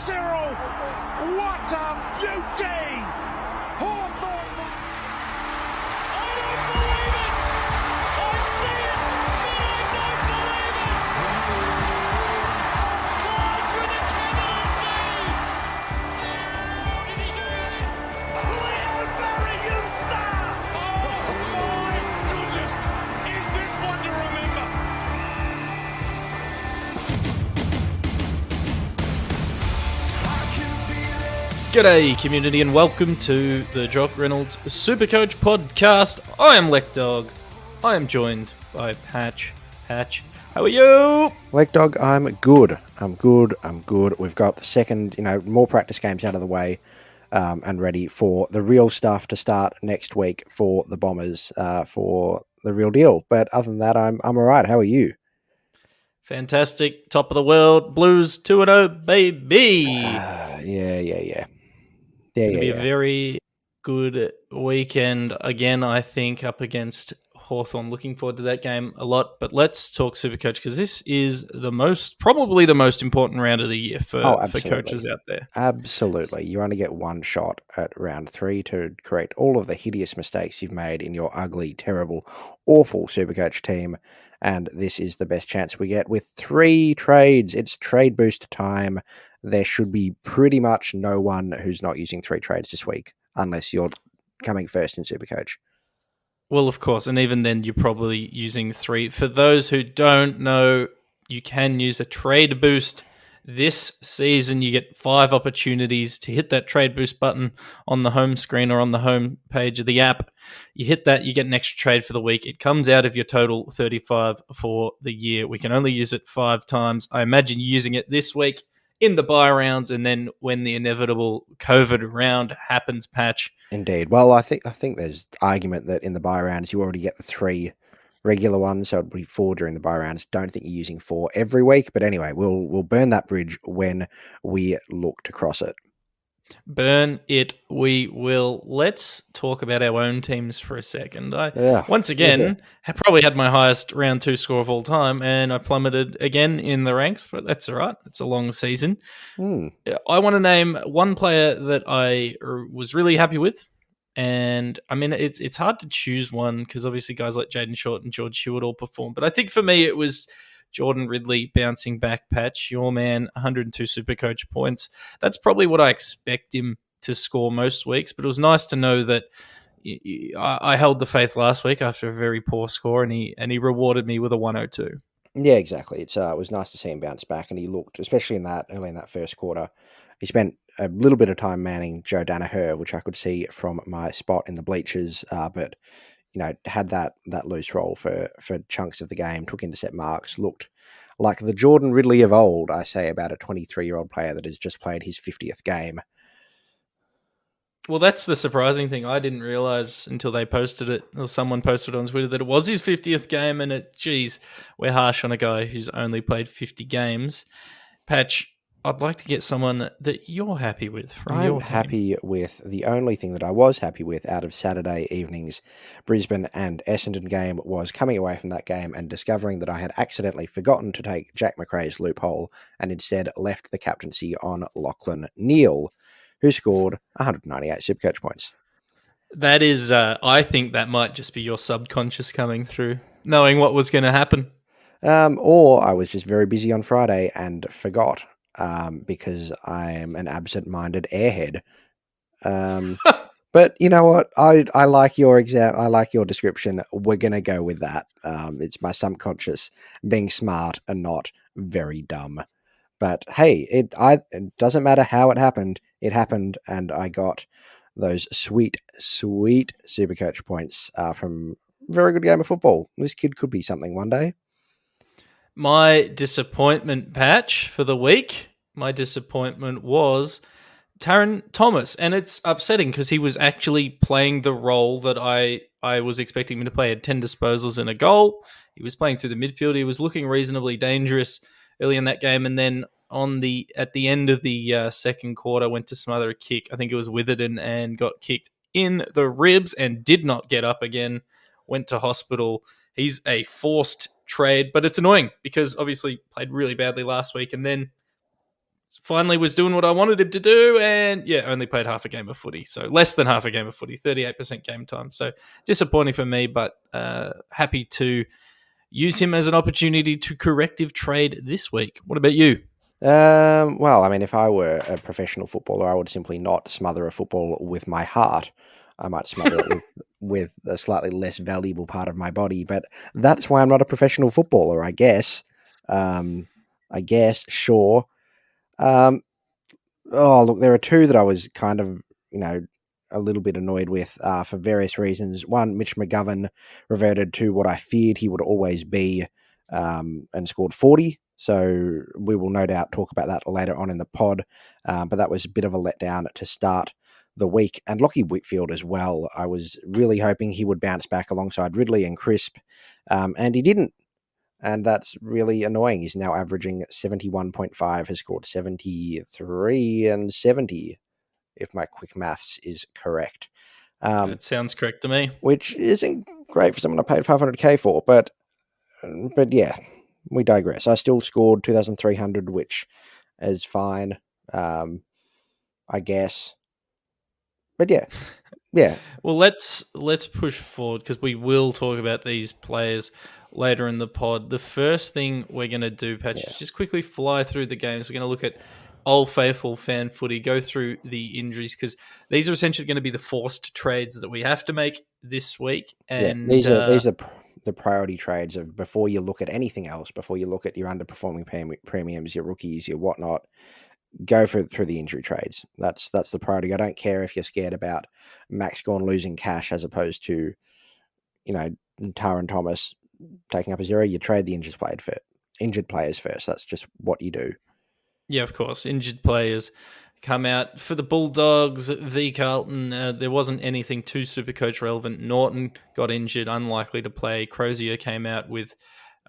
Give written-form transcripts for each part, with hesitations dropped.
Cyril, what a beauty! Hawthorne was... I don't believe it! I see it, but I don't believe it! Claws with a capital C! How did he do it? Leo Barry, you star! Oh my goodness! Is this one to remember? G'day community and welcome to the Jock Reynolds Supercoach podcast. I am Lekdog. I am joined by Patch. Patch, how are you? Lekdog, I'm good. We've got the second, more practice games out of the way and ready for the real stuff to start next week for the Bombers for the real deal. But other than that, I'm all right. How are you? Fantastic. Top of the world. Blues 2-0, baby. Yeah. It's going to be a very good weekend again, I think, up against Hawthorn. Looking forward to that game a lot. But let's talk Supercoach because this is probably the most important round of the year for coaches out there. Absolutely. You only get one shot at round 3 to correct all of the hideous mistakes you've made in your ugly, terrible, awful Supercoach team. And this is the best chance we get with 3 trades. It's trade boost time. There should be pretty much no one who's not using 3 trades this week, unless you're coming first in Supercoach. Well, of course, and even then you're probably using 3. For those who don't know, you can use a trade boost. This season, you get 5 opportunities to hit that trade boost button on the home screen or on the home page of the app. You hit that, you get an extra trade for the week. It comes out of your total 35 for the year. We can only use it 5 times. I imagine you're using it this week in the bye rounds, and then when the inevitable COVID round happens, Patch. Indeed. Well, I think there's argument that in the bye rounds you already get the 3 regular ones, so it'd be 4 during the bye rounds. Don't think you're using 4 every week, but anyway, we'll burn that bridge when we look to cross it. Burn it, we will. Let's talk about our own teams for a second. Once again, probably had my highest round 2 score of all time, and I plummeted again in the ranks, but that's all right. It's a long season. I want to name one player that I was really happy with, and I mean, it's hard to choose one because obviously guys like Jaden Short and George Hewitt all perform, but I think for me it was Jordan Ridley bouncing back, Patch, your man, 102 Supercoach points. That's probably what I expect him to score most weeks, but it was nice to know that I held the faith last week after a very poor score, and he rewarded me with a 102. Yeah, exactly. It was nice to see him bounce back, and he looked, especially early in that first quarter, he spent a little bit of time manning Joe Danaher, which I could see from my spot in the bleachers, but had that loose role for chunks of the game, took intercept marks, looked like the Jordan Ridley of old, I say about a 23-year-old player that has just played his 50th game. Well, that's the surprising thing. I didn't realize until they posted it, or someone posted on Twitter, that it was his 50th game, and we're harsh on a guy who's only played 50 games. Patch, I'd like to get someone that you're happy with from your team. I'm happy with the only thing that I was happy with out of Saturday evening's Brisbane and Essendon game was coming away from that game and discovering that I had accidentally forgotten to take Jack McRae's loophole and instead left the captaincy on Lachlan Neale, who scored 198 Supercoach points. That is, I think that might just be your subconscious coming through, knowing what was going to happen. Or I was just very busy on Friday and forgot. Because I'm an absent-minded airhead. But you know what? I like your I like your description. We're gonna go with that. It's my subconscious being smart and not very dumb. But hey, it doesn't matter how it happened. It happened, and I got those sweet Supercoach points from a very good game of football. This kid could be something one day. My disappointment, Patch, for the week, was Taron Thomas. And it's upsetting because he was actually playing the role that I was expecting him to play. He had 10 disposals and a goal. He was playing through the midfield. He was looking reasonably dangerous early in that game. And then at the end of the second quarter, went to smother a kick. I think it was Witherden, and got kicked in the ribs and did not get up again. Went to hospital. He's a forced trade, but it's annoying because obviously played really badly last week and then finally was doing what I wanted him to do, and only played half a game of footy. So less than half a game of footy, 38% game time. So disappointing for me, but happy to use him as an opportunity to corrective trade this week. What about you? Well, I mean, if I were a professional footballer, I would simply not smother a football with my heart. I might smother it with a slightly less valuable part of my body, but that's why I'm not a professional footballer, I guess. Sure. Look, there are two that I was kind of, a little bit annoyed with for various reasons. One, Mitch McGovern reverted to what I feared he would always be and scored 40. So we will no doubt talk about that later on in the pod. But that was a bit of a letdown to start the week. And Lockie Whitfield as well. I was really hoping he would bounce back alongside Ridley and Crisp. And he didn't. And that's really annoying. He's now averaging 71.5, has scored 73 and 70, if my quick maths is correct. That sounds correct to me. Which isn't great for someone I paid 500k for, but yeah, we digress. I still scored 2,300, which is fine, I guess. But yeah. Well, let's push forward because we will talk about these players later in the pod. The first thing we're going to do, Patch, is just quickly fly through the games. We're going to look at Old Faithful fan footy, go through the injuries because these are essentially going to be the forced trades that we have to make this week. And these are the priority trades of before you look at anything else, before you look at your underperforming premiums, your rookies, your whatnot. Go through the injury trades. That's the priority. I don't care if you're scared about Max Gawn losing cash as opposed to, Taron Thomas taking up a zero. You trade the injured players first. That's just what you do. Yeah, of course. Injured players come out for the Bulldogs v Carlton. There wasn't anything too Supercoach relevant. Norton got injured, unlikely to play. Crozier came out with,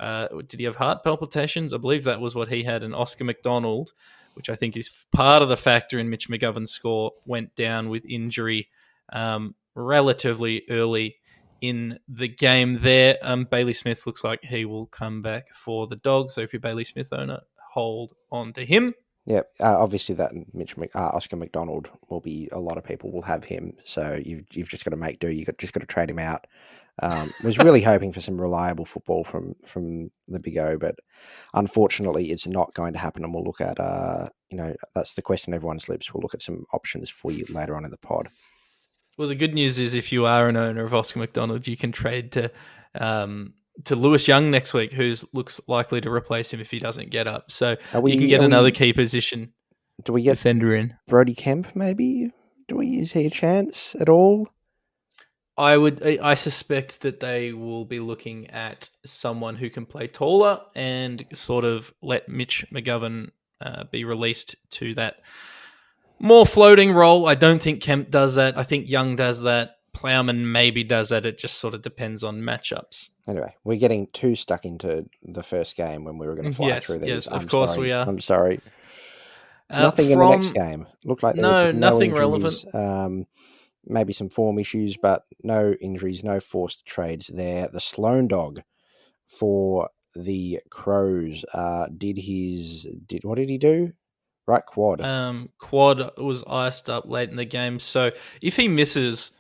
did he have heart palpitations? I believe that was what he had. And Oscar McDonald, which I think is part of the factor in Mitch McGovern's score, went down with injury relatively early in the game there. Bailey Smith looks like he will come back for the Dogs. So if you're a Bailey Smith owner, hold on to him. Yeah, obviously that Oscar McDonald will be, a lot of people will have him. So you've just got to make do. Just got to trade him out. Was really hoping for some reliable football from the Big O, but unfortunately it's not going to happen. And we'll look at, that's the question everyone's lips. We'll look at some options for you later on in the pod. Well, the good news is if you are an owner of Oscar McDonald, you can trade to Lewis Young next week, who looks likely to replace him if he doesn't get up. So you can get another key position. Do we get defender in? Brody Kemp? Maybe. Is he a chance at all? I suspect that they will be looking at someone who can play taller and sort of let Mitch McGovern be released to that more floating role. I don't think Kemp does that. I think Young does that. Plowman maybe does that. It just sort of depends on matchups. Anyway, we're getting too stuck into the first game when we were going to fly through these. Yes, of course we are. I'm sorry. Nothing in the next game. Looked like there were just nothing injuries, relevant. Maybe some form issues, but no injuries, no forced trades there. The Sloan Dog for the Crows what did he do? Right quad. Quad was iced up late in the game. So if he misses,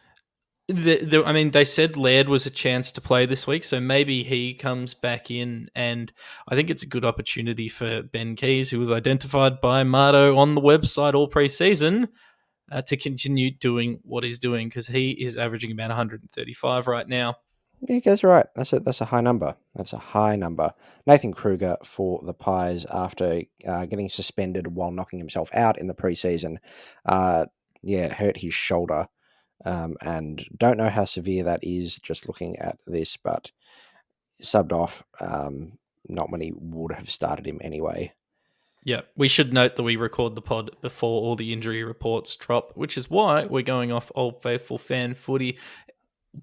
they said Laird was a chance to play this week, so maybe he comes back in, and I think it's a good opportunity for Ben Keys, who was identified by Mardo on the website all preseason, to continue doing what he's doing, because he is averaging about 135 right now. Yeah, Gaz, right. That's a high number. That's a high number. Nathan Kruger for the Pies after getting suspended while knocking himself out in the preseason. Hurt his shoulder. And don't know how severe that is just looking at this, but subbed off. Not many would have started him anyway. Yeah, we should note that we record the pod before all the injury reports drop, which is why we're going off Old Faithful fan footy.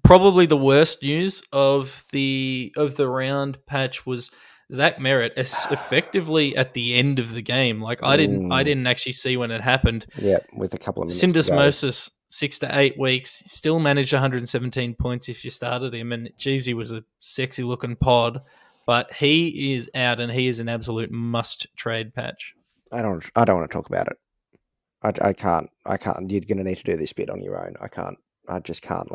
Probably the worst news of the round, Patch, was Zach Merritt effectively at the end of the game. Like I didn't actually see when it happened. Yeah, with a couple of minutes. Syndesmosis, 6 to 8 weeks, still managed 117 points if you started him, and geez, he was a sexy looking pod. But he is out, and he is an absolute must trade, Patch. I don't want to talk about it. I can't. You're going to need to do this bit on your own. I can't. I just can't.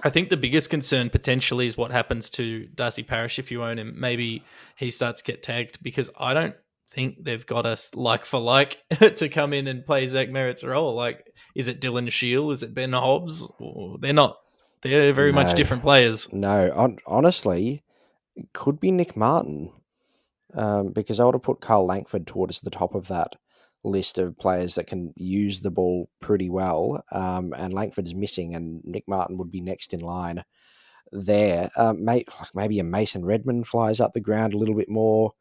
I think the biggest concern potentially is what happens to Darcy Parish if you own him. Maybe he starts to get tagged, because I don't think they've got us like for like to come in and play Zach Merritt's role. Like, is it Dylan Shield? Is it Ben Hobbs? They're not. They're very much different players. No, honestly, it could be Nick Martin, because I would have put Carl Langford towards the top of that list of players that can use the ball pretty well, and Langford's missing, and Nick Martin would be next in line there. Maybe a Mason Redmond flies up the ground a little bit more.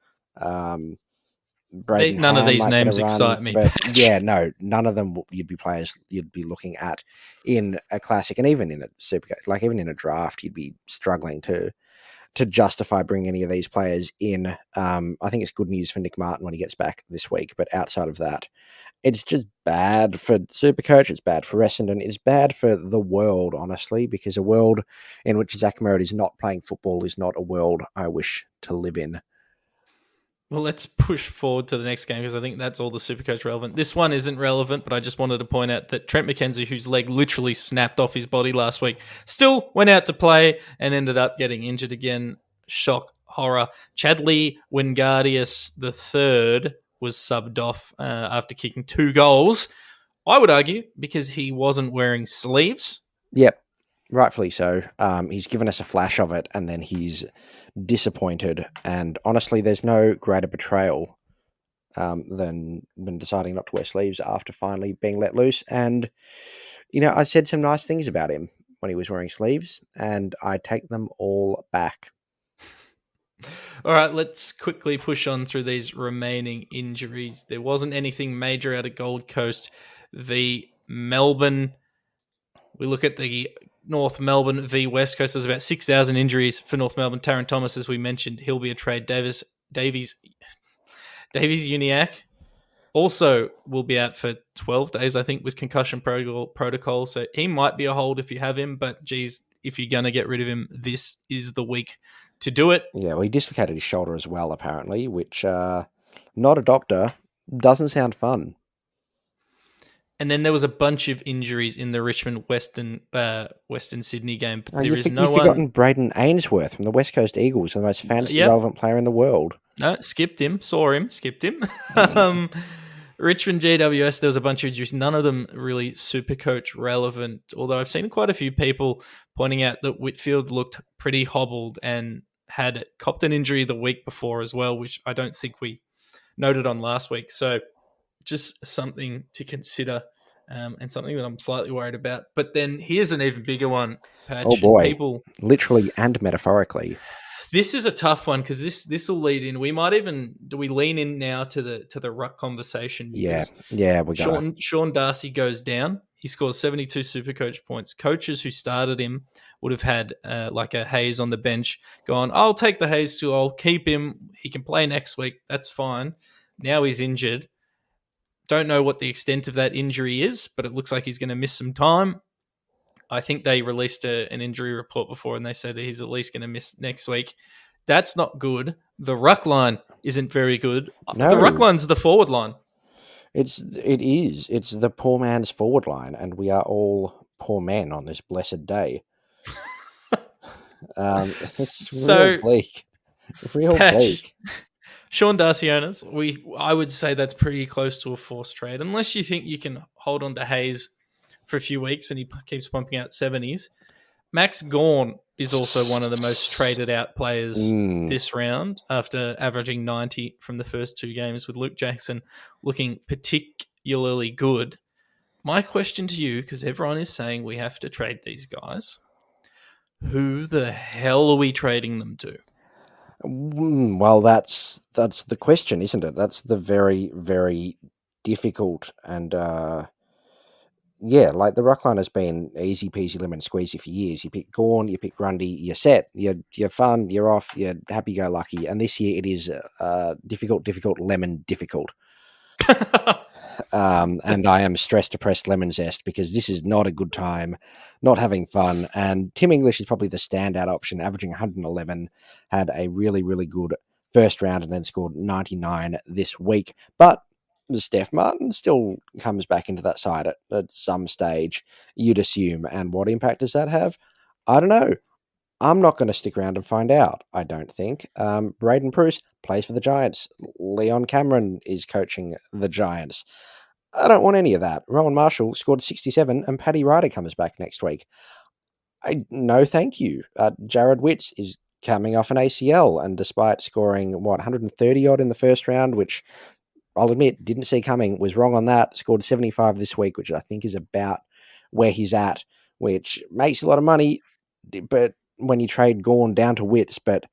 Braden None of Ham these might get a names run, excite me. but yeah, no, none of them you'd be players you'd be looking at in a classic, and even in a super, like even in a draft, you'd be struggling to justify bringing any of these players in. I think it's good news for Nick Martin when he gets back this week, but outside of that, it's just bad for Supercoach. It's bad for Essendon. It's bad for the world, honestly, because a world in which Zach Merritt is not playing football is not a world I wish to live in. Well, let's push forward to the next game, because I think that's all the Supercoach relevant. This one isn't relevant, but I just wanted to point out that Trent McKenzie, whose leg literally snapped off his body last week, still went out to play and ended up getting injured again. Shock, horror. Chadley Wingardius III was subbed off after kicking 2 goals. I would argue because he wasn't wearing sleeves. Yep, rightfully so. He's given us a flash of it, and then he's disappointed. And honestly, there's no greater betrayal than deciding not to wear sleeves after finally being let loose. And, I said some nice things about him when he was wearing sleeves, and I take them all back. All right, let's quickly push on through these remaining injuries. There wasn't anything major out of Gold Coast v Melbourne. We look at the North Melbourne v West Coast. There's about 6,000 injuries for North Melbourne. Taron Thomas, as we mentioned, he'll be a trade. Davies Uniacke also will be out for 12 days, I think, with concussion protocol. So he might be a hold if you have him, but geez, if you're going to get rid of him, this is the week to do it. Yeah, well, he dislocated his shoulder as well, apparently, which, not a doctor, doesn't sound fun. And then there was a bunch of injuries in the Richmond Western Sydney game. But there is no you've one. forgotten Braden Ainsworth from the West Coast Eagles, the most fantasy relevant player in the world. No, skipped him. Saw him. Skipped him. Richmond GWS, there was a bunch of injuries. None of them really Supercoach relevant. Although I've seen quite a few people pointing out that Whitfield looked pretty hobbled and had copped an injury the week before as well, which I don't think we noted on last week. So just something to consider, and something that I'm slightly worried about. But then here's an even bigger one, Patch. Oh boy, literally and metaphorically. This is a tough one, because this will lead in. We might even do we lean in now to the ruck conversation. Yeah, we're going. Sean Darcy goes down. He scores 72 Supercoach points. Coaches who started him would have had like a Hayes on the bench gone, I'll take the Hayes too. I'll keep him. He can play next week. That's fine. Now he's injured. Don't know what the extent of that injury is, but it looks like he's going to miss some time. I think they released an injury report before, and they said he's at least going to miss next week. That's not good. The ruck line isn't very good. No. The ruck line's the forward line. It is. It's the poor man's forward line, and we are all poor men on this blessed day. It's real bleak. Real bleak. Sean Darcy owners, I would say that's pretty close to a forced trade, unless you think you can hold on to Hayes for a few weeks and he keeps pumping out 70s. Max Gawn is also one of the most traded out players this round, after averaging 90 from the first 2 games, with Luke Jackson looking particularly good. My question to you, because everyone is saying we have to trade these guys, who the hell are we trading them to? Well, that's the question, isn't it? That's the very, very difficult and like the ruckline has been easy peasy lemon squeezy for years. You pick Gawn, you pick Grundy, you're set, you're fun, you're off, you're happy go lucky. And this year it is difficult lemon difficult. And I am stress depressed lemon zest, because this is not a good time, not having fun. And Tim English is probably the standout option, averaging 111, had a really, really good first round and then scored 99 this week. But Steph Martin still comes back into that side at some stage, you'd assume. And what impact does that have? I don't know. I'm not going to stick around and find out, I don't think. Braden Bruce plays for the Giants. Leon Cameron is coaching the Giants. I don't want any of that. Rowan Marshall scored 67 and Paddy Ryder comes back next week. No, thank you. Jared Witts is coming off an ACL, and despite scoring, 130 odd in the first round, which I'll admit didn't see coming, was wrong on that, scored 75 this week, which I think is about where he's at, which makes a lot of money, but when you trade Gawn down to Witts, but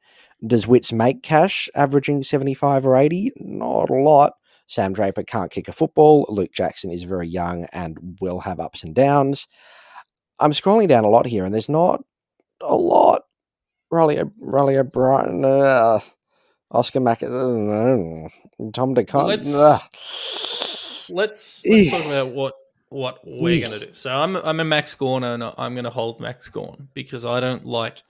does Witts make cash averaging 75 or 80? Not a lot. Sam Draper can't kick a football. Luke Jackson is very young and will have ups and downs. I'm scrolling down a lot here, and there's not a lot. Riley O'Brien, Oscar Mack, Tom DeCon. Let's talk about what we're going to do. So I'm a Max Gawn owner. I'm going to hold Max Gawn because I don't like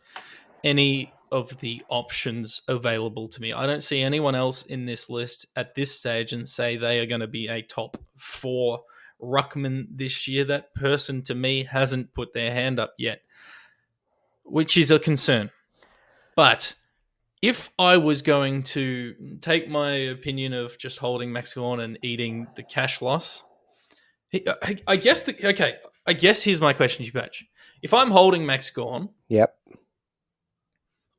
any of the options available to me. I don't see anyone else in this list at this stage and say they are going to be a top 4 ruckman this year. That person to me hasn't put their hand up yet, which is a concern. But if I was going to take my opinion of just holding Max Gawn and eating the cash loss, I guess here's my question to you, Patch. If I'm holding Max Gawn, yep,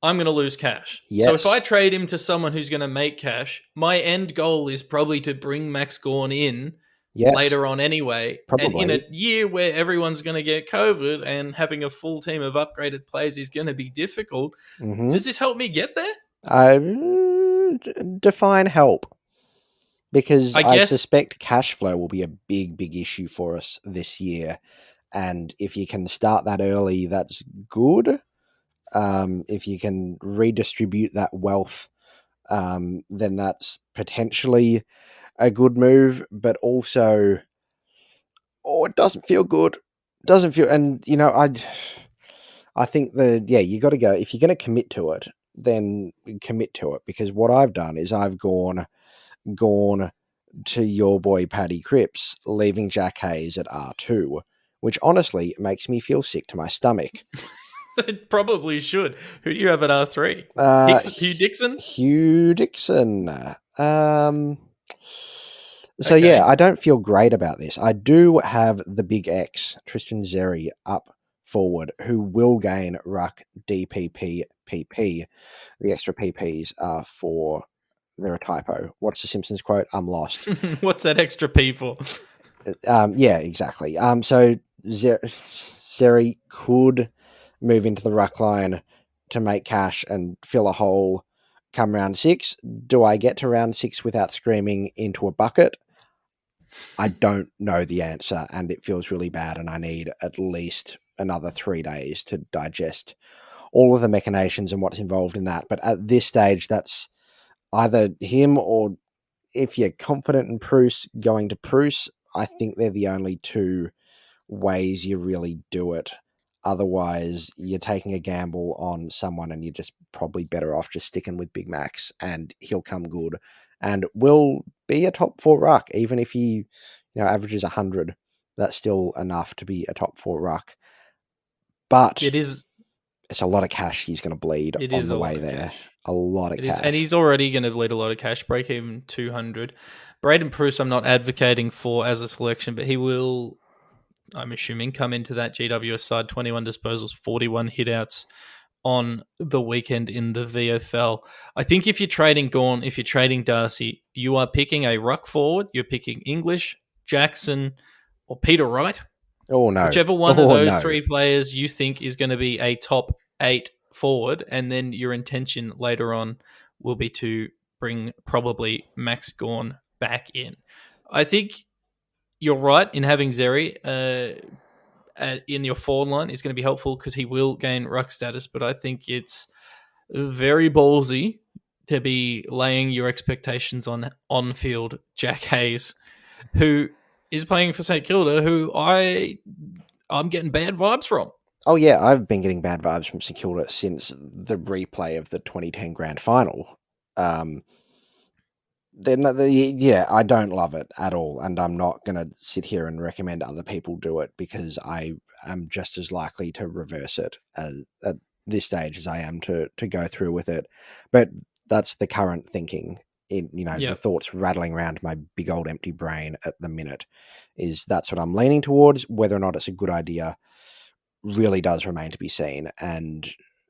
I'm going to lose cash. Yes. So if I trade him to someone who's going to make cash, my end goal is probably to bring Max Gawn in later on anyway. Probably. And in a year where everyone's going to get COVID and having a full team of upgraded players is going to be difficult, does this help me get there? Define help. Because I suspect cash flow will be a big, big issue for us this year. And if you can start that early, that's good. If you can redistribute that wealth, then that's potentially a good move. But also, it doesn't feel good. And I think you got to go. If you're going to commit to it, then commit to it. Because what I've done is I've gone to your boy Paddy Cripps, leaving Jack Hayes at R2, which honestly makes me feel sick to my stomach. It probably should. Who do you have at R3? Hugh Dixon? Hugh Dixon. Yeah, I don't feel great about this. I do have the big X, Tristan Xerri, up forward, who will gain ruck DPP PP. The extra PPs are for... They're a typo. What's the Simpsons quote? I'm lost. What's that extra P for? Yeah, exactly. So Xerri could move into the ruck line to make cash and fill a hole come round 6. Do I get to round 6 without screaming into a bucket? I don't know the answer, and it feels really bad, and I need at least another 3 days to digest all of the machinations and what's involved in that. But at this stage, that's either him or, if you're confident in Bruce, going to Bruce. I think they're the only 2 ways you really do it. Otherwise, you're taking a gamble on someone and you're just probably better off just sticking with Big Max, and he'll come good and will be a top 4 ruck. Even if he averages 100, that's still enough to be a top 4 ruck. But it's a lot of cash he's going to bleed on the way there. Cash. A lot of cash. And he's already going to bleed a lot of cash, break even 200. Braden Bruce, I'm not advocating for as a selection, but he will, I'm assuming, come into that GWS side, 21 disposals, 41 hitouts on the weekend in the VFL. I think if you're trading Gawn, if you're trading Darcy, you are picking a ruck forward, you're picking English, Jackson, or Peter Wright. Oh, no. Whichever one of those 3 players you think is going to be a top 8 forward, and then your intention later on will be to bring probably Max Gawn back in. I think you're right in having Xerri in your forward line is going to be helpful because he will gain ruck status, but I think it's very ballsy to be laying your expectations on on-field Jack Hayes, who is playing for St Kilda, who I'm getting bad vibes from. Oh, yeah, I've been getting bad vibes from St Kilda since the replay of the 2010 Grand Final. I don't love it at all, and I'm not going to sit here and recommend other people do it because I am just as likely to reverse it at this stage as I am to go through with it. But that's the current thinking. The thoughts rattling around my big old empty brain at the minute is that's what I'm leaning towards. Whether or not it's a good idea really does remain to be seen. And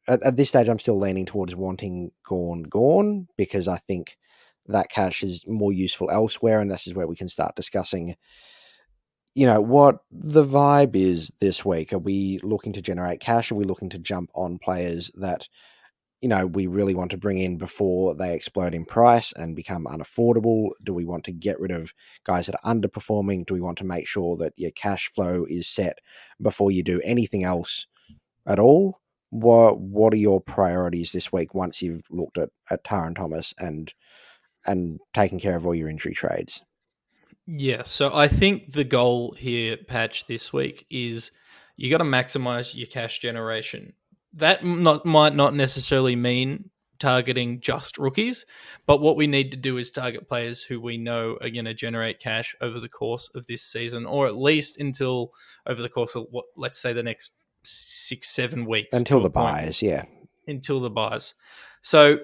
at this stage, I'm still leaning towards wanting Gawn because I think that cash is more useful elsewhere, and this is where we can start discussing, what the vibe is this week. Are we looking to generate cash? Are we looking to jump on players that, we really want to bring in before they explode in price and become unaffordable? Do we want to get rid of guys that are underperforming? Do we want to make sure that your cash flow is set before you do anything else at all? What are your priorities this week once you've looked at Taran Thomas and taking care of all your injury trades? Yeah, so I think the goal here, Patch, this week is you got to maximize your cash generation. That might not necessarily mean targeting just rookies, but what we need to do is target players who we know are going to generate cash over the course of this season, or at least until over the course of let's say the next 6-7 weeks. Until the buys, yeah. Until the buys. So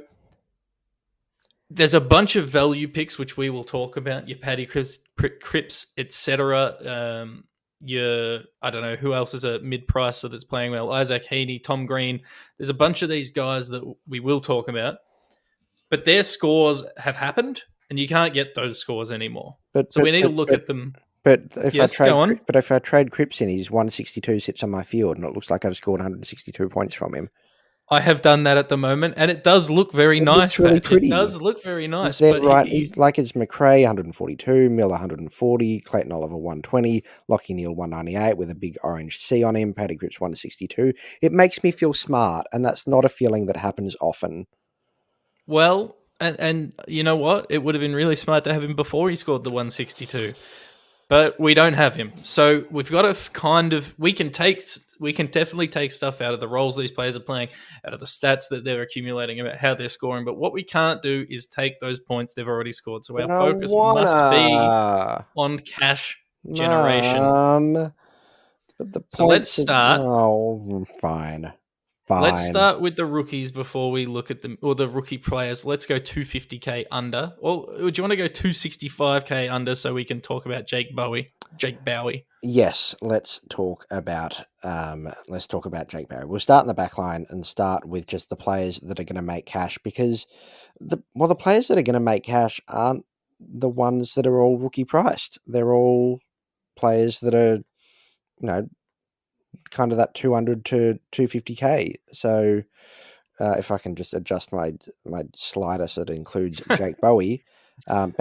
there's a bunch of value picks which we will talk about. Your Paddy Cripps, etc. I don't know who else is a mid-pricer that's playing well. Isaac Heaney, Tom Green. There's a bunch of these guys that we will talk about, but their scores have happened, and you can't get those scores anymore. So we need to look at them. But if I trade Cripps in, his 162 sits on my field, and it looks like I've scored 162 points from him. I have done that at the moment, and it does look very nice. Really pretty. It does look very nice. But right, it's McRae 142, Miller 140, Clayton Oliver 120, Lockie Neal 198 with a big orange C on him, Paddy Cripps 162. It makes me feel smart, and that's not a feeling that happens often. Well, and you know what? It would have been really smart to have him before he scored the 162. But we don't have him. So we've got to we can definitely take stuff out of the roles these players are playing, out of the stats that they're accumulating, about how they're scoring. But what we can't do is take those points they've already scored. So our focus must be on cash generation. So let's start. Fine. Let's start with the rookies before we look at them, or the rookie players. Let's go 250k under. Or do you want to go 265k under so we can talk about Jake Bowie? Yes, let's talk about Jake Bowie. We'll start in the back line and start with just the players that are going to make cash, because the players that are going to make cash aren't the ones that are all rookie priced. They're all players that are, kind of that 200 to 250k. So if I can just adjust my slider so it includes Jake Bowie. Well,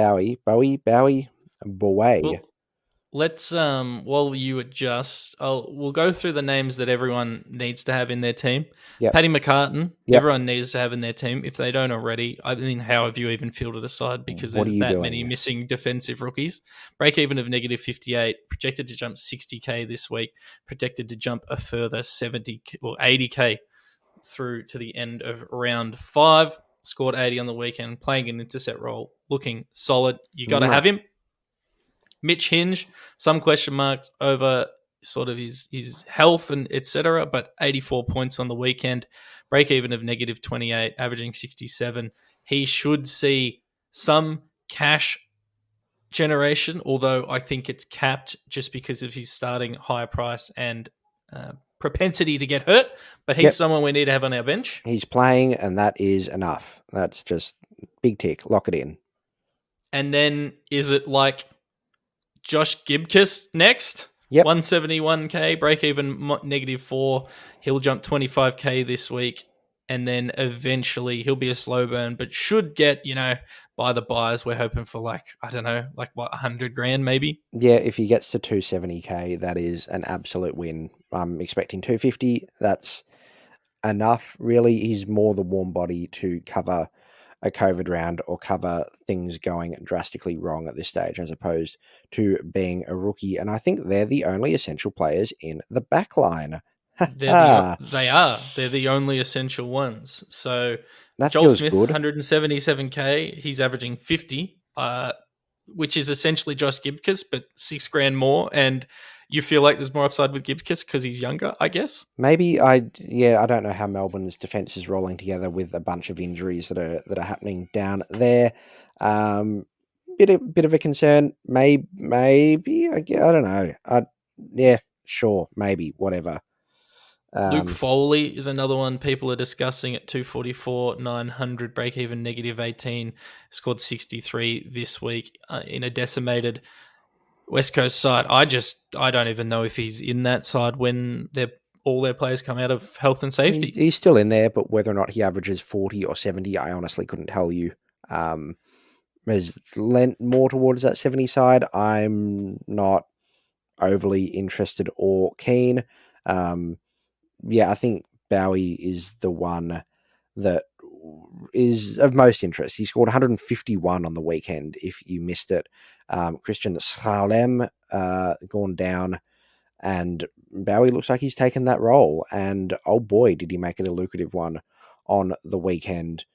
let's while you adjust, we'll go through the names that everyone needs to have in their team. Yep. Paddy McCartan, Yep. Everyone needs to have in their team if they don't already. I mean, how have you even fielded a side? Because there's that many missing defensive rookies. Break even of negative 58, projected to jump 60k this week, projected to jump a further 70 or 80k through to the end of round 5. Scored 80 on the weekend, playing an intercept role, looking solid. You got to have him. Mitch Hinge, some question marks over sort of his health and etc., but 84 points on the weekend, break even of negative 28, averaging 67. He should see some cash generation, although I think it's capped just because of his starting higher price and propensity to get hurt, but he's someone we need to have on our bench. He's playing, and that is enough. That's just big tick. Lock it in. And then is it like Josh Gibkiss next? Yep. 171k, break even negative 4. He'll jump 25k this week, and then eventually he'll be a slow burn, but should get, by the buyers, we're hoping for 100 grand maybe. Yeah, if he gets to 270k, that is an absolute win. I'm expecting 250. That's enough, really. He's more the warm body to cover a COVID round or cover things going drastically wrong at this stage, as opposed to being a rookie. And I think they're the only essential players in the back line. They are. They're the only essential ones. So That Joel feels Smith, good. 177k. He's averaging 50, which is essentially Josh Gibcus, but $6,000 more. And you feel like there's more upside with Gibcus because he's younger, I guess. Maybe I don't know how Melbourne's defence is rolling together with a bunch of injuries that are happening down there. Bit of a concern. Maybe I don't know. Sure, maybe whatever. Luke Foley is another one people are discussing at 244, 900 break even, -18. Scored 63 this week in a decimated West Coast side. I don't even know if he's in that side when all their players come out of health and safety. He's still in there, but whether or not he averages 40 or 70, I honestly couldn't tell you. Has lent more towards that 70 side. I'm not overly interested or keen. I think Bowie is the one that is of most interest. He scored 151 on the weekend, if you missed it. Christian Salem gone down, and Bowie looks like he's taken that role. And oh boy, did he make it a lucrative one on the weekend.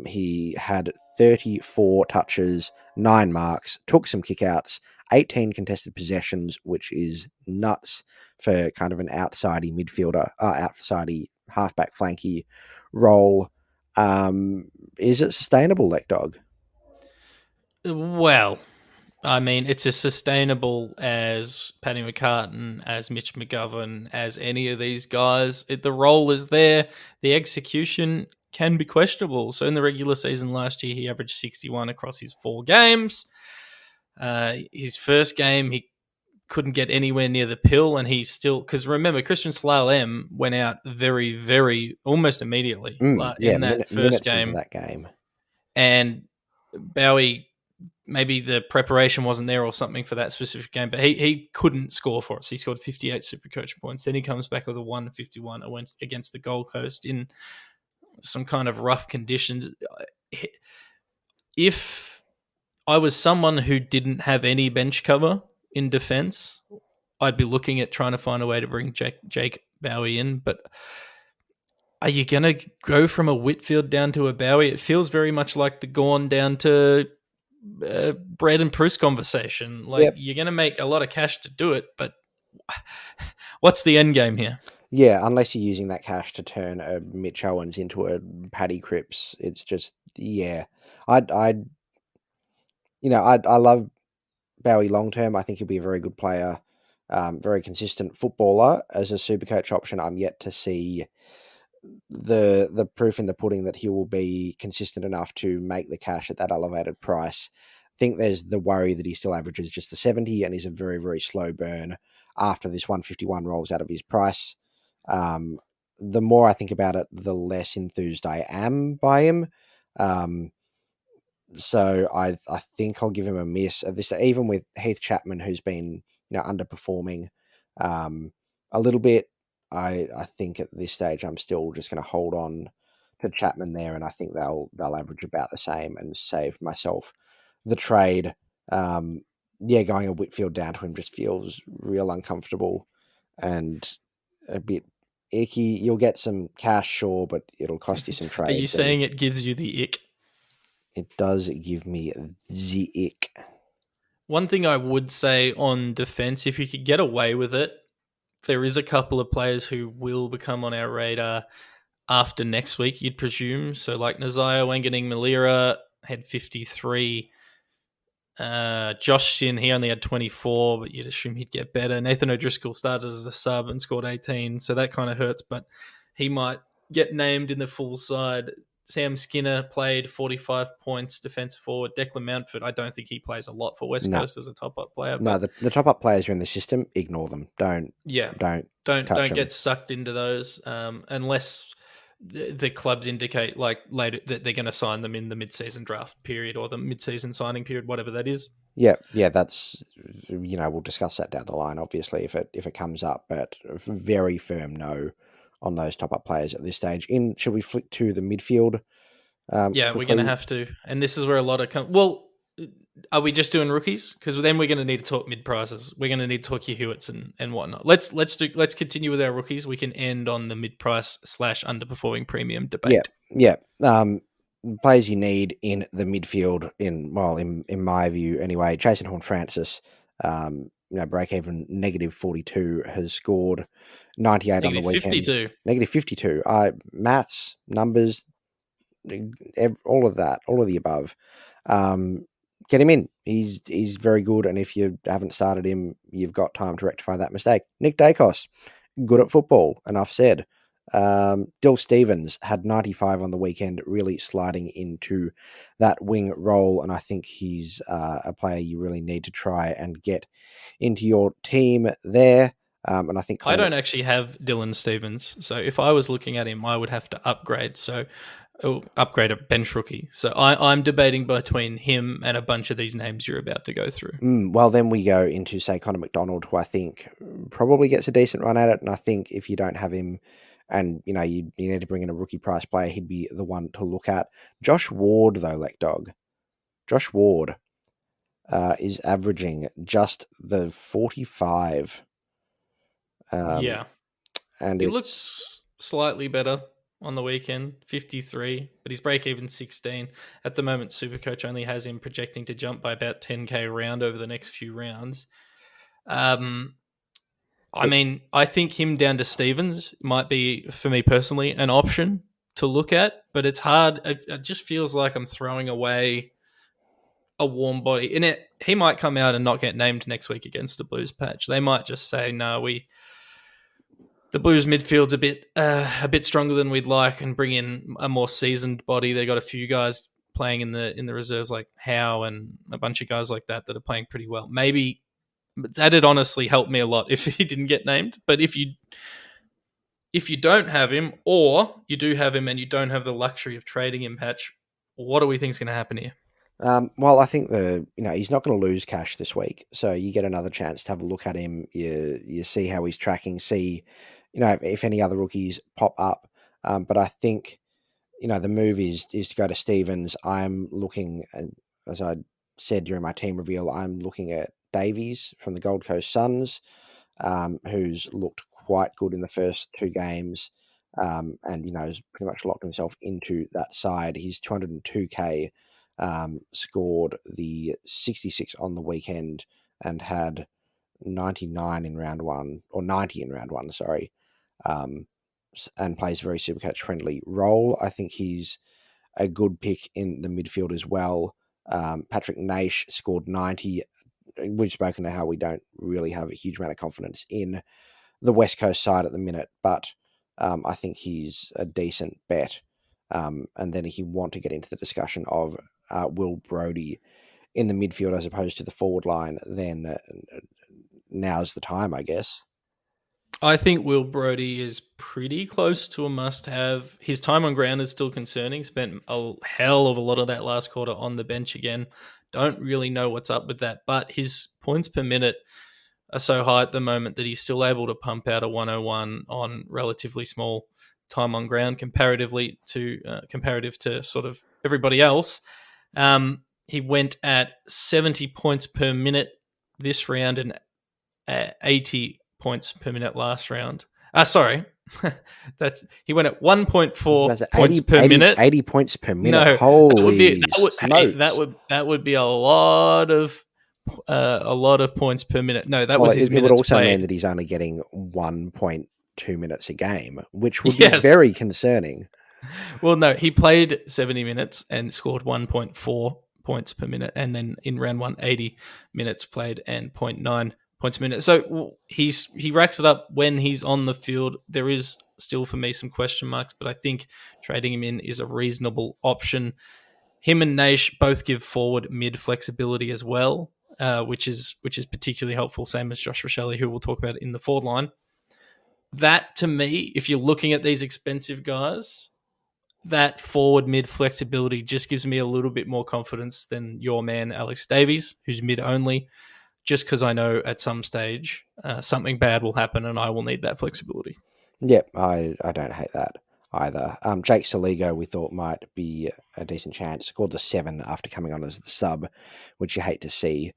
He had 34 touches, 9 marks, took some kickouts, 18 contested possessions, which is nuts for kind of an outsidey midfielder, outsidey halfback flanky role. Is it sustainable, Lekdog? Well, I mean, it's as sustainable as Paddy McCartan, as Mitch McGovern, as any of these guys. The role is there. The execution can be questionable. So in the regular season last year, he averaged 61 across his 4 games. His first game, he couldn't get anywhere near the pill, and he still... Because remember, Christian Slalem went out very, very... almost immediately in that first game. Into that game. And Bowie... maybe the preparation wasn't there or something for that specific game, but he couldn't score for us. He scored 58 Supercoach points. Then he comes back with a 151 against the Gold Coast in some kind of rough conditions. If I was someone who didn't have any bench cover in defense, I'd be looking at trying to find a way to bring Jake Bowie in. But are you going to go from a Whitfield down to a Bowie? It feels very much like the Gawn down to Brad and Bruce conversation. You're going to make a lot of cash to do it, but what's the end game here? Yeah, unless you're using that cash to turn a Mitch Owens into a Paddy Cripps, it's just I love Bowie long term. I think he'll be a very good player, very consistent footballer. As a Supercoach option, I'm yet to see the proof in the pudding that he will be consistent enough to make the cash at that elevated price. I think there's the worry that he still averages just the 70 and is a very, very slow burn after this 151 rolls out of his price. The more I think about it, the less enthused I am by him. So I think I'll give him a miss at this, even with Heath Chapman, who's been underperforming a little bit. I think at this stage I'm still just going to hold on to Chapman there, and I think they'll average about the same and save myself the trade. Going a Whitfield down to him just feels real uncomfortable and a bit icky. You'll get some cash, sure, but it'll cost you some trades. Are you saying it gives you the ick? It does give me the ick. One thing I would say on defense, if you could get away with it, there is a couple of players who will become on our radar after next week, you'd presume. So like Nazaya Wanganing-Malira had 53. Josh Shin, he only had 24, but you'd assume he'd get better. Nathan O'Driscoll started as a sub and scored 18, so that kind of hurts, but he might get named in the full side. Sam Skinner played 45 points, defensive forward. Declan Mountford, I don't think he plays a lot for West Coast as a top-up player. No, the top-up players are in the system. Ignore them. Don't get sucked into those unless the clubs indicate like later that they're going to sign them in the mid-season draft period or the mid-season signing period, whatever that is. Yeah, that's we'll discuss that down the line, obviously, if it comes up, but very firm no on those top-up players at this stage. Should we flick to the midfield? We're going to have to. And this is where a lot of... Well, are we just doing rookies? Because then we're going to need to talk mid-prices. We're going to need to talk your Hewitts and whatnot. Let's continue with our rookies. We can end on the mid-price / underperforming premium debate. Yeah. Players you need in the midfield, in my view anyway. Jason Horn-Francis, break even -42, has scored 98 on the Negative weekend. 52. -52. Maths, numbers, all of that, all of the above. Get him in. He's very good, and if you haven't started him, you've got time to rectify that mistake. Nick Dacos, good at football, enough said. Dill Stevens had 95 on the weekend, really sliding into that wing role, and I think he's a player you really need to try and get into your team there. And I think I don't actually have Dylan Stevens, so if I was looking at him, I would have to upgrade. So upgrade a bench rookie. So I'm debating between him and a bunch of these names you're about to go through. Well, then we go into, say, Connor McDonald, who I think probably gets a decent run at it. And I think if you don't have him and, you need to bring in a rookie price player, he'd be the one to look at. Josh Ward, though, Lekdog. Josh Ward is averaging just the 45. Yeah. And he looks slightly better on the weekend, 53, but he's break even 16. At the moment, Supercoach only has him projecting to jump by about 10k a round over the next few rounds. I mean, I think him down to Stevens might be, for me personally, an option to look at, but it's hard. It just feels like I'm throwing away a warm body. In it, he might come out and not get named next week against the Blues patch. They might just say, no, the Blues midfield's a bit stronger than we'd like, and bring in a more seasoned body. They got a few guys playing in the reserves like Howe and a bunch of guys like that are playing pretty well. Maybe that'd honestly help me a lot if he didn't get named. But if you don't have him, or you do have him and you don't have the luxury of trading him, Patch, what do we think is going to happen here? Well, I think he's not going to lose cash this week, so you get another chance to have a look at him. You see how he's tracking, see if any other rookies pop up. But I think the move is to go to Stevens. I'm looking, as I said during my team reveal, I'm looking at Davies from the Gold Coast Suns, who's looked quite good in the first two games, and has pretty much locked himself into that side. He's 202k. Scored the 66 on the weekend and had 99 in round one, or 90 in round one, sorry, and plays very Supercoach friendly role. I think he's a good pick in the midfield as well. Patrick Naish scored 90. We've spoken to how we don't really have a huge amount of confidence in the West Coast side at the minute, but I think he's a decent bet. And then if you want to get into the discussion of Will Brodie in the midfield as opposed to the forward line, then now's the time, I guess. I think Will Brodie is pretty close to a must-have. His time on ground is still concerning. Spent a hell of a lot of that last quarter on the bench again. Don't really know what's up with that, but his points per minute are so high at the moment that he's still able to pump out a 101 on relatively small time on ground comparative to sort of everybody else. He went at 70 points per minute this round and 80 points per minute last round. Sorry. He went at 1.4 points per minute. 80 points per minute. No, holy that would be a lot of points per minute. No, that was his minutes. It would also played. mean that he's only getting 1.2 minutes a game, which would be very concerning. Well, no, he played 70 minutes and scored 1.4 points per minute, and then in round 180 minutes played and 0.9 points per minute. So he racks it up when he's on the field. There is still for me some question marks, but I think trading him in is a reasonable option. Him and Naish both give forward mid flexibility as well, which is particularly helpful. Same as Josh Rochelle, who we'll talk about in the forward line. That to me, if you're looking at these expensive guys, that forward mid flexibility just gives me a little bit more confidence than your man Alex Davies, who's mid only, just because I know at some stage something bad will happen and I will need that flexibility. Yep, I don't hate that either. Jake Saligo we thought might be a decent chance. Scored the 7 after coming on as the sub, which you hate to see.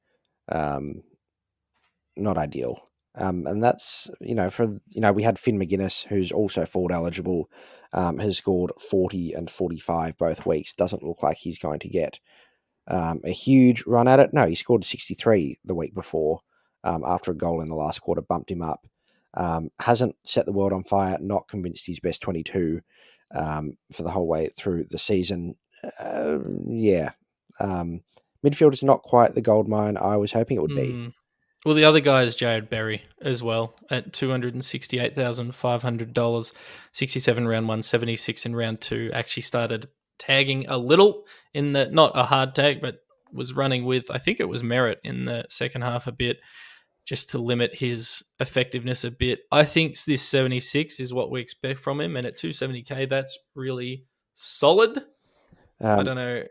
Not ideal. And that's, we had Finn McGuinness, who's also forward eligible, has scored 40 and 45 both weeks. Doesn't look like he's going to get a huge run at it. No, he scored 63 the week before after a goal in the last quarter, bumped him up. Hasn't set the world on fire, not convinced he's best 22 for the whole way through the season. Midfield is not quite the gold mine I was hoping it would be. Well, the other guy is Jared Berry as well at $268,500, 67 round one, 76 in round two. Actually started tagging a little in the, not a hard tag, but was running with, I think it was Merritt in the second half a bit, just to limit his effectiveness a bit. I think this 76 is what we expect from him, and at 270k, that's really solid. I don't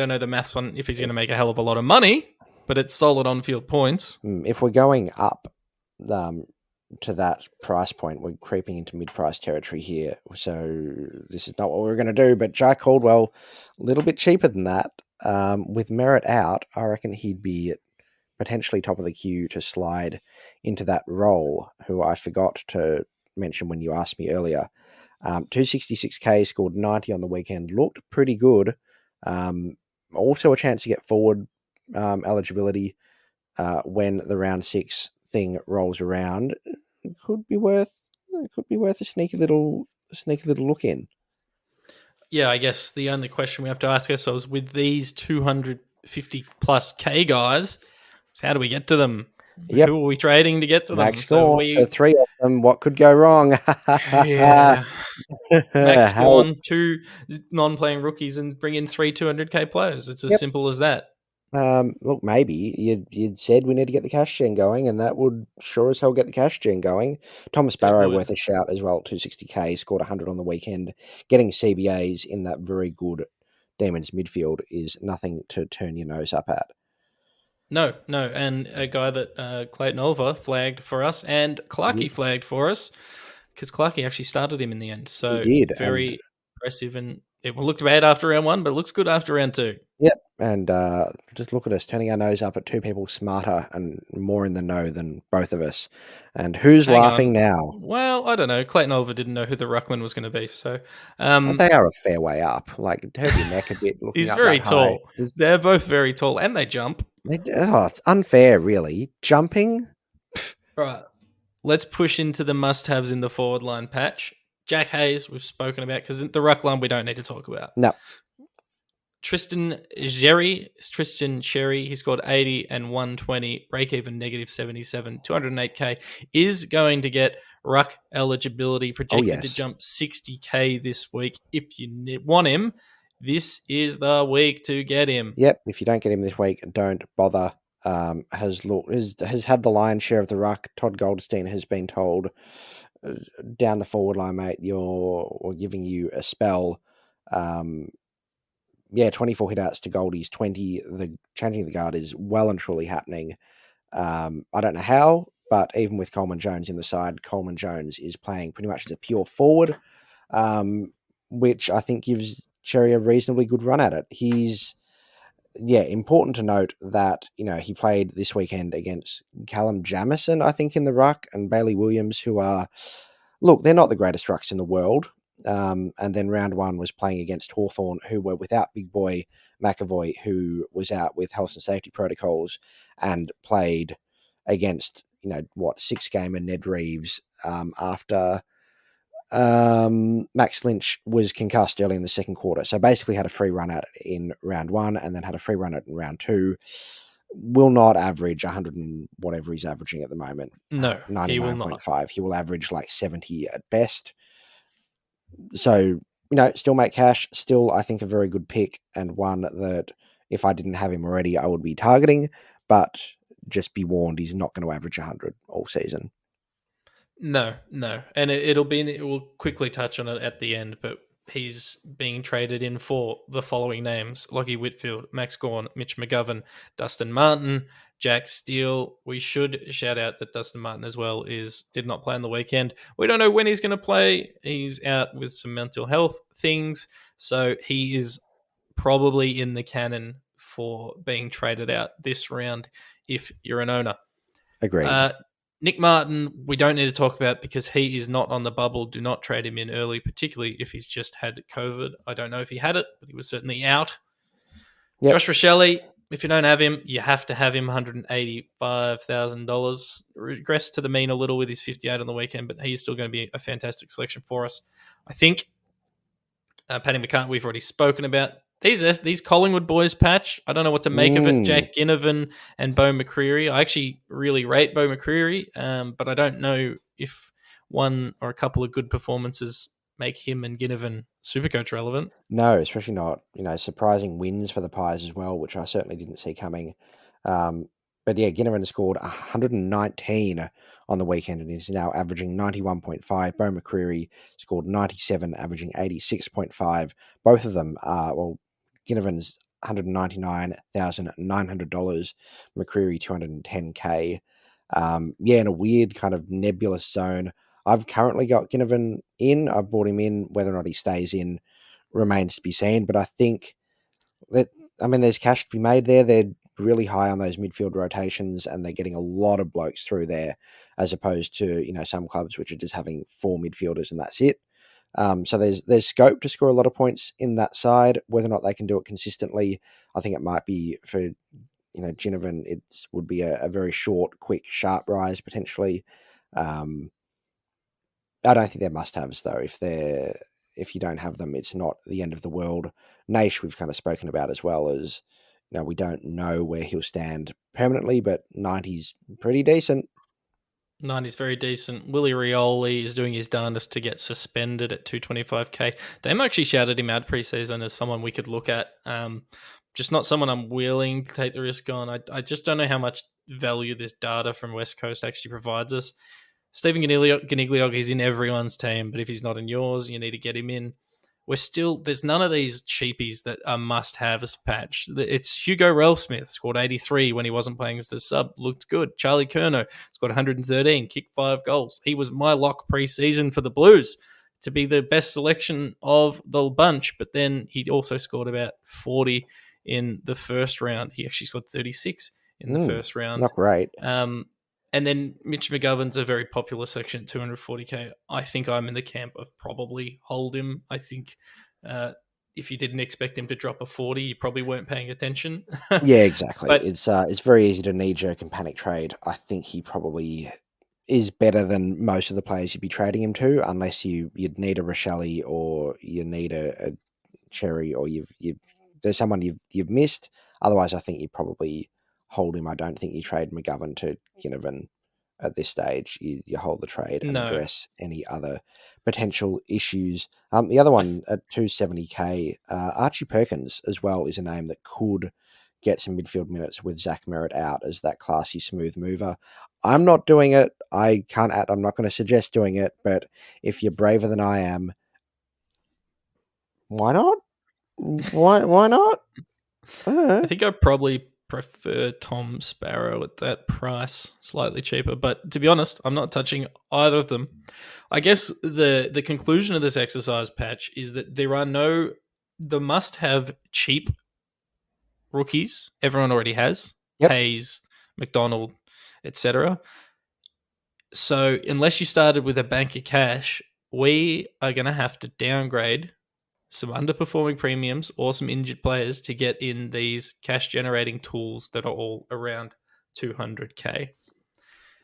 know the maths on if he's going to make a hell of a lot of money, but it's solid on-field points. If we're going up to that price point, we're creeping into mid-price territory here. So this is not what we're going to do. But Jack Caldwell, a little bit cheaper than that. With Merritt out, I reckon he'd be potentially top of the queue to slide into that role, who I forgot to mention when you asked me earlier. 266k, scored 90 on the weekend, looked pretty good. Also a chance to get forward eligibility when the round 6 thing rolls around. It could be worth a sneaky little look in. Yeah, I guess the only question we have to ask ourselves with these 250 plus K guys is how do we get to them? Yep. Who are we trading to get to them? Max Gawn, for 3 of them, what could go wrong? Yeah. Max Gawn, 2 non-playing rookies, and bring in 3 200k players. It's as simple as that. Look, maybe you'd said we need to get the cash gen going, and that would sure as hell get the cash gen going. Thomas Barrow worth a shout as well, 260k, scored 100 on the weekend. Getting CBAs in that very good Demons midfield is nothing to turn your nose up at. No, and a guy that Clayton Oliver flagged for us, and Clarkey flagged for us, because Clarkey actually started him in the end. So he did, very impressive, and it looked bad after round 1, but it looks good after round 2. Yep, and just look at us turning our nose up at 2 people smarter and more in the know than both of us. And who's laughing now? Well, I don't know. Clayton Oliver didn't know who the ruckman was going to be, so they are a fair way up. Like, hurt your neck a bit. He's very tall. They're both very tall, and they jump. It's unfair, really. Jumping. Right. Let's push into the must-haves in the forward line patch. Jack Hayes, we've spoken about, because the ruck line we don't need to talk about. No. Tristan Sherry, he scored 80 and 120, break-even -77, 208k, is going to get ruck eligibility, projected to jump 60k this week. If you want him, this is the week to get him. Yep, if you don't get him this week, don't bother. Has had the lion's share of the ruck. Todd Goldstein has been told, down the forward line, mate, we're giving you a spell. 24 hitouts to Goldie's 20. The changing of the guard is well and truly happening. I don't know how, but even with Coleman Jones in the side, Coleman Jones is playing pretty much as a pure forward, which I think gives Cherry a reasonably good run at it. He's, important to note that, he played this weekend against Callum Jamieson, I think, in the ruck, and Bailey Williams, who are, look, they're not the greatest rucks in the world. And then round 1 was playing against Hawthorn, who were without big boy McAvoy, who was out with health and safety protocols, and played against, 6-gamer Ned Reeves after Max Lynch was concussed early in the second quarter. So basically had a free run at it in round 1 and then had a free run at it in round 2. Will not average 100 and whatever he's averaging at the moment. No, 99.5. He will average like 70 at best. So, still make cash. Still, I think, a very good pick, and one that if I didn't have him already, I would be targeting. But just be warned, he's not going to average 100 all season. No. And it will quickly touch on it at the end, but he's being traded in for the following names: Lockie Whitfield, Max Gawn, Mitch McGovern, Dustin Martin, Jack Steele. We should shout out that Dustin Martin as well did not play on the weekend. We don't know when he's going to play. He's out with some mental health things, so he is probably in the canon for being traded out this round if you're an owner. Agreed. Nick Martin, we don't need to talk about because he is not on the bubble. Do not trade him in early, particularly if he's just had COVID. I don't know if he had it, but he was certainly out. Yep. Josh Rochelle, if you don't have him, you have to have him. $185,000. Regressed to the mean a little with his 58 on the weekend, but he's still going to be a fantastic selection for us. I think Paddy McCartan, we've already spoken about. These Collingwood boys, Patch, I don't know what to make of it. Jack Ginnivan and Beau McCreary. I actually really rate Beau McCreary, but I don't know if one or a couple of good performances make him and Ginnivan Supercoach relevant. No, especially not, surprising wins for the Pies as well, which I certainly didn't see coming. But yeah, Ginnivan scored 119 on the weekend and is now averaging 91.5. Beau McCreary scored 97, averaging 86.5. Both of them are, Ginnivan's $199,900, McCreary $210K. In a weird kind of nebulous zone. I've currently got Ginnivan in. I've brought him in. Whether or not he stays in remains to be seen. But I think that, there's cash to be made there. They're really high on those midfield rotations and they're getting a lot of blokes through there as opposed to, some clubs which are just having 4 midfielders and that's it. So there's scope to score a lot of points in that side. Whether or not they can do it consistently, I think it might be for, Ginnivan, it would be a very short, quick, sharp rise potentially. I don't think they're must-haves though. If you don't have them, it's not the end of the world. Naish, we've kind of spoken about as well as, we don't know where he'll stand permanently, but 90's pretty decent. 90's very decent. Willie Rioli is doing his darndest to get suspended at 225K. Dame actually shouted him out pre-season as someone we could look at. Just not someone I'm willing to take the risk on. I just don't know how much value this data from West Coast actually provides us. Stephen Gnigliog is in everyone's team, but if he's not in yours, you need to get him in. There's none of these cheapies that are must-haves, Patch. It's Hugo Ralphsmith, scored 83 when he wasn't playing as the sub, looked good. Charlie Curnow scored 113, kicked 5 goals. He was my lock pre-season for the Blues to be the best selection of the bunch, but then he also scored about 40 in the first round. He actually scored 36 in the first round. Not great. And then Mitch McGovern's a very popular section at 240K. I think I'm in the camp of probably hold him. I think if you didn't expect him to drop a 40, you probably weren't paying attention. Yeah, exactly. But it's very easy to knee-jerk and panic trade. I think he probably is better than most of the players you'd be trading him to, unless you'd need a Rochelle or you need a Cherry or there's someone you've missed. Otherwise, I think you probably hold him. I don't think you trade McGovern to Ginnivan at this stage. You hold the trade and address any other potential issues. The other one at 270K, Archie Perkins as well is a name that could get some midfield minutes with Zach Merritt out as that classy smooth mover. I'm not doing it. I'm not going to suggest doing it, but if you're braver than I am, why not? Why not? I think I probably prefer Tom Sparrow at that price, slightly cheaper. But to be honest, I'm not touching either of them. I guess the conclusion of this exercise, Patch, is that there are the must-have cheap rookies everyone already has. Yep. Hayes, McDonald, etc. So unless you started with a bank of cash, we are going to have to downgrade some underperforming premiums or some injured players to get in these cash generating tools that are all around 200K.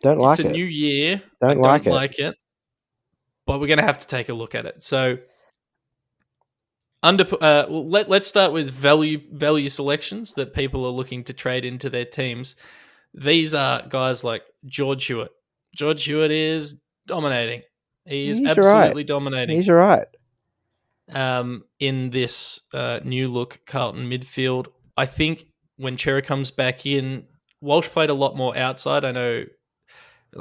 It's a new year. I don't like it. But we're going to have to take a look at it. So let's start with value selections that people are looking to trade into their teams. These are guys like George Hewitt. George Hewitt is dominating. He's absolutely dominating. He's all right. In this new look Carlton midfield. I think when Chera comes back in, Walsh played a lot more outside. I know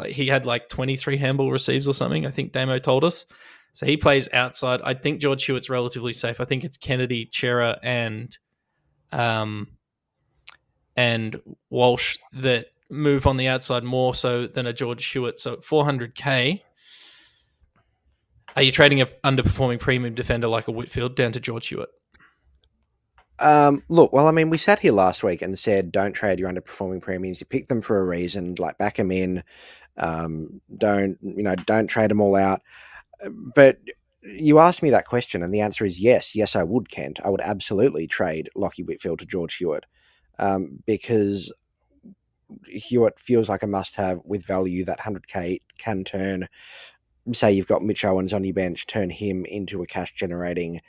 he had 23 handball receives or something, I think Damo told us. So he plays outside. I think George Hewitt's relatively safe. I think it's Kennedy, Chera, and Walsh that move on the outside more so than a George Hewitt. So at 400K, are you trading an underperforming premium defender like a Whitfield down to George Hewitt? Look, well, I mean, we sat here last week and said, don't trade your underperforming premiums. You pick them for a reason, like back them in. Don't trade them all out. But you asked me that question, and the answer is yes. Yes, I would, Kent. I would absolutely trade Lockie Whitfield to George Hewitt, because Hewitt feels like a must-have with value. That 100k can turn, say you've got Mitch Owens on your bench, turn him into a cash-generating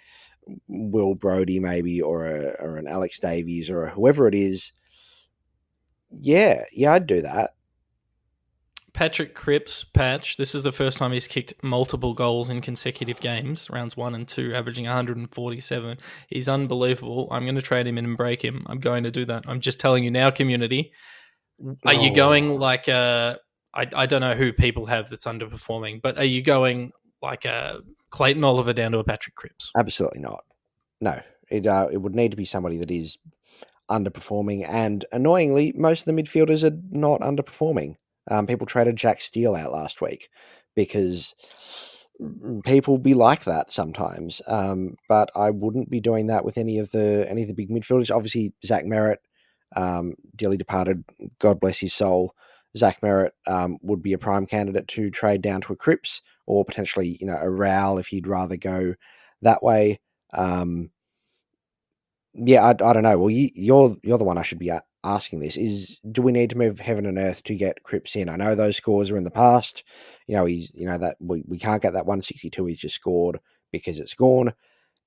Will Brodie maybe, or an Alex Davies, or whoever it is. Yeah, I'd do that. Patrick Cripps, Patch, this is the first time he's kicked multiple goals in consecutive games, rounds 1 and 2, averaging 147. He's unbelievable. I'm going to trade him in and break him. I'm going to do that. I'm just telling you now, community. Are you going like I don't know who people have that's underperforming, but are you going like a Clayton Oliver down to a Patrick Cripps? Absolutely not. No, it would need to be somebody that is underperforming, and annoyingly, most of the midfielders are not underperforming. People traded Jack Steele out last week because people be like that sometimes. But I wouldn't be doing that with any of the big midfielders. Obviously, Zach Merritt, dearly departed, God bless his soul. Zach Merritt would be a prime candidate to trade down to a Cripps, or potentially, a Rowell if you'd rather go that way. Yeah, I don't know. Well, you're the one I should be asking this. Do we need to move heaven and earth to get Cripps in? I know those scores are in the past. That we can't get that 162 he's just scored because it's Gawn.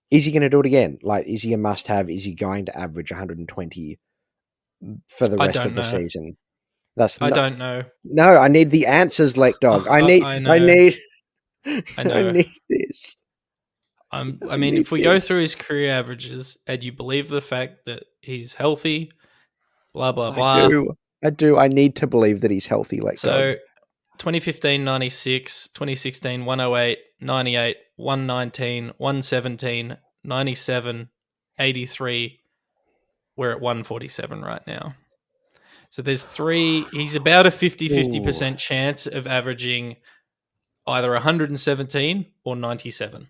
Is he going to do it again? Like, is he a must-have? Is he going to average 120 for the rest of the season? I don't know. No, I need the answers, Lekdog. I need this. I mean, if we go through his career averages and you believe the fact that he's healthy, blah, blah, blah. I do. I need to believe that he's healthy, Lekdog. So 2015, 96, 2016, 108, 98, 119, 117, 97, 83. We're at 147 right now. So there's he's about a 50% chance of averaging either 117 or 97.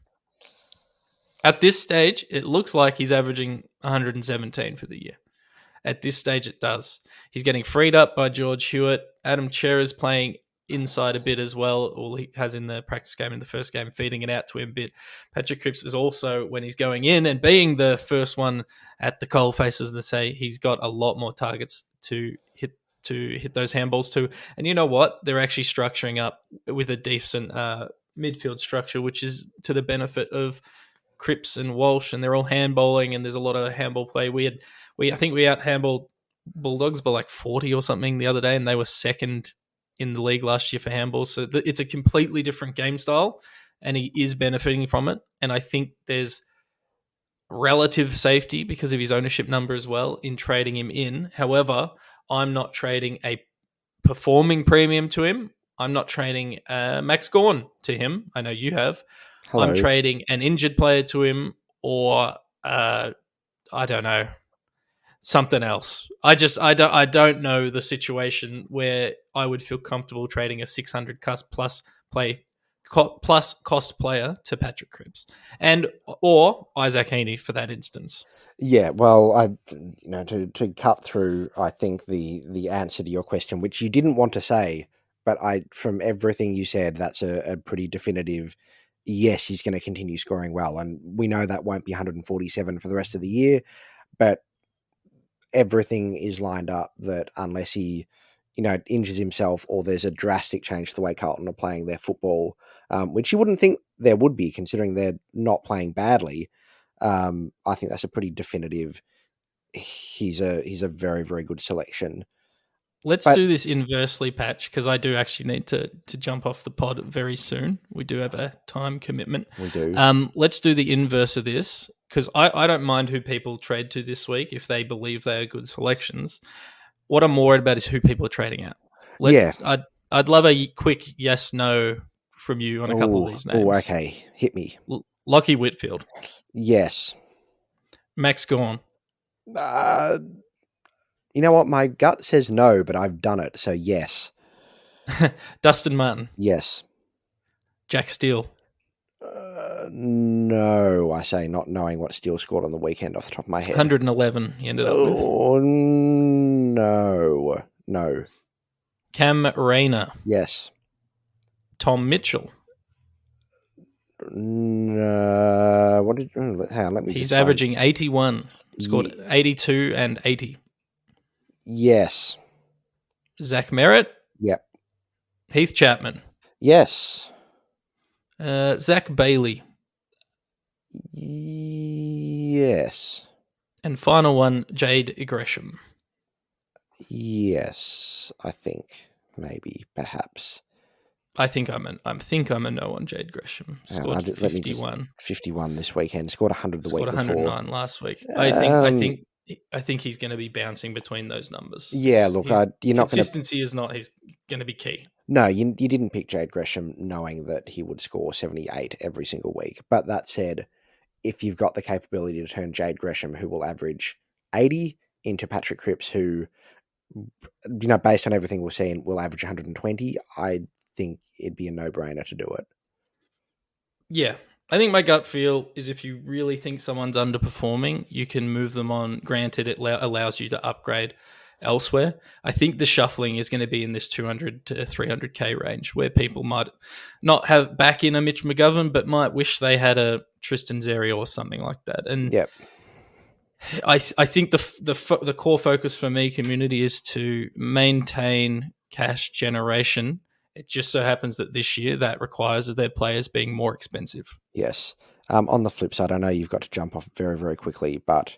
At this stage, it looks like he's averaging 117 for the year. At this stage, it does. He's getting freed up by George Hewitt. Adam Cher is playing inside a bit as well. All he has in the practice game in the first game, feeding it out to him a bit. Patrick Cripps is also, when he's going in and being the first one at the coalface, as they say, he's got a lot more targets to hit those handballs to. And you know what? They're actually structuring up with a decent midfield structure, which is to the benefit of Cripps and Walsh, and they're all handballing, and there's a lot of handball play. I think we out handballed Bulldogs by like 40 or something the other day, and they were second in the league last year for handballs. So it's a completely different game style, and he is benefiting from it. And I think there's relative safety because of his ownership number as well in trading him in. However, I'm not trading a performing premium to him. I'm not trading Max Gawn to him. I know you have. Hello. I'm trading an injured player to him, or I don't know, something else. I don't know the situation where I would feel comfortable trading a 600 plus cost player to Patrick Cripps or Isaac Heaney for that instance. Yeah, well, to cut through, I think the answer to your question, which you didn't want to say, but from everything you said, that's a pretty definitive. Yes, he's going to continue scoring well, and we know that won't be 147 for the rest of the year, but everything is lined up that unless he, injures himself or there's a drastic change to the way Carlton are playing their football, which you wouldn't think there would be considering they're not playing badly. I think that's a pretty definitive. He's a very, very good selection. Let's do this inversely, Patch, because I do actually need to jump off the pod very soon. We do have a time commitment. We do. Let's do the inverse of this, because I don't mind who people trade to this week if they believe they are good selections. What I'm more worried about is who people are trading out. I'd love a quick yes, no from you on a couple of these names. Oh, okay. Hit me. Lockie Whitfield. Yes. Max Gawn. You know what? My gut says no, but I've done it, so yes. Dustin Martin. Yes. Jack Steele. No, I say, not knowing what Steele scored on the weekend off the top of my head. 111 he ended up with. Oh, no. No. Cam Rayner. Yes. Tom Mitchell. No. What did? Hang on, let me. He's averaging 81. Scored 82 and 80. Yes. Zach Merritt. Yep. Heath Chapman. Yes. Zach Bailey. Yes. And final one, Jade Gresham. Yes, I think, maybe, perhaps. I think I'm a no on Jade Gresham. Scored 51. 51 this weekend. Scored 100 the week before. Scored 109 last week. I think he's going to be bouncing between those numbers. Yeah, look, you're not consistency is not he's going to be key. No, you didn't pick Jade Gresham knowing that he would score 78 every single week. But that said, if you've got the capability to turn Jade Gresham, who will average 80, into Patrick Cripps, who, based on everything we're seeing, will average 120, I think it'd be a no-brainer to do it. Yeah. I think my gut feel is if you really think someone's underperforming, you can move them on. Granted, it allows you to upgrade elsewhere. I think the shuffling is going to be in this 200 to 300k range, where people might not have back in a Mitch McGovern, but might wish they had a Tristan Xeri or something like that. And yep. I think the core focus for me, community, is to maintain cash generation. It just so happens that this year that requires their players being more expensive. Yes. On the flip side, I know you've got to jump off very, very quickly, but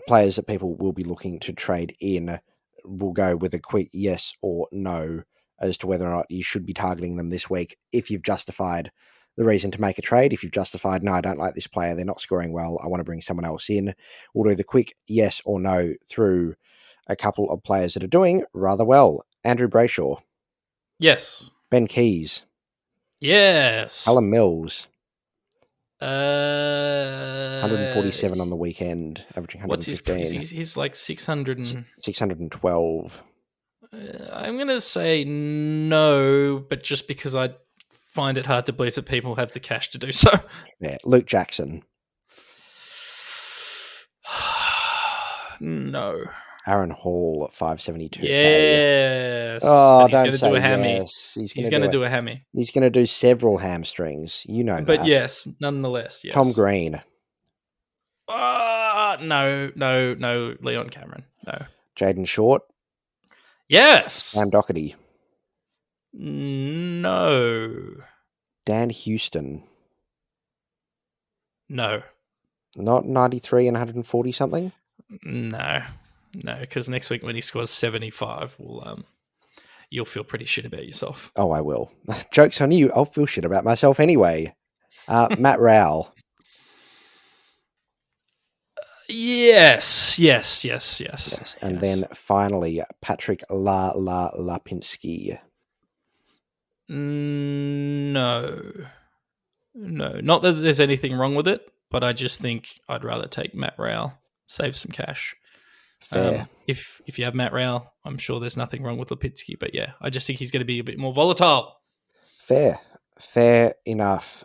players that people will be looking to trade in will go with a quick yes or no as to whether or not you should be targeting them this week. If you've justified the reason to make a trade, if you've justified, no, I don't like this player, they're not scoring well, I want to bring someone else in, we'll do the quick yes or no through a couple of players that are doing rather well. Andrew Brayshaw. Yes. Ben Keys. Yes. Alan Mills. 147 on the weekend, averaging 115. What's he's like 600 and... 612. I'm going to say no, but just because I find it hard to believe that people have the cash to do so. Yeah, Luke Jackson. No. Aaron Hall at 572k. Yes. Oh, he's going to do a hammy. Yes. He's going to do a hammy. He's going to do several hamstrings. You know that. But yes, nonetheless, yes. Tom Green. No, Leon Cameron. No. Jaden Short. Yes. Sam Doherty. No. Dan Houston. No. Not 93 and 140 something? No, because next week when he scores 75, you'll feel pretty shit about yourself. Oh, I will. Joke's on you. I'll feel shit about myself anyway. Matt Rowell. Yes. And then finally, Patrick Lapinski. No. Not that there's anything wrong with it, but I just think I'd rather take Matt Rowell, save some cash. Fair. If you have Matt Rowell, I'm sure there's nothing wrong with Lipinski, but yeah, I just think he's going to be a bit more volatile. Fair enough.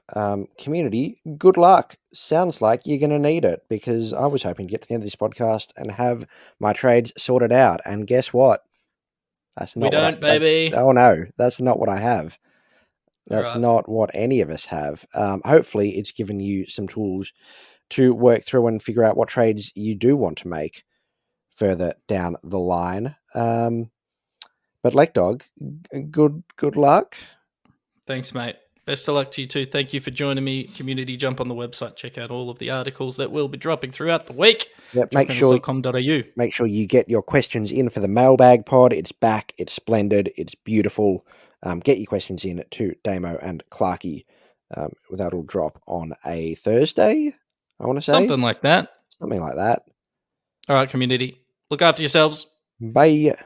Community, good luck. Sounds like you're going to need it, because I was hoping to get to the end of this podcast and have my trades sorted out. And guess what? That's not baby. Oh no, that's not what I have. That's right. Not what any of us have. Hopefully it's given you some tools to work through and figure out what trades you do want to make further down the line. But Lekdog, good luck. Thanks, mate. Best of luck to you too. Thank you for joining me. Community, jump on the website, check out all of the articles that will be dropping throughout the week. Yep, make sure you get your questions in for the mailbag pod. It's back. It's splendid. It's beautiful. Get your questions in to Damo and Clarkey. That'll drop on a Thursday, I want to say. Something like that. Something like that. All right, community. Look after yourselves. Bye.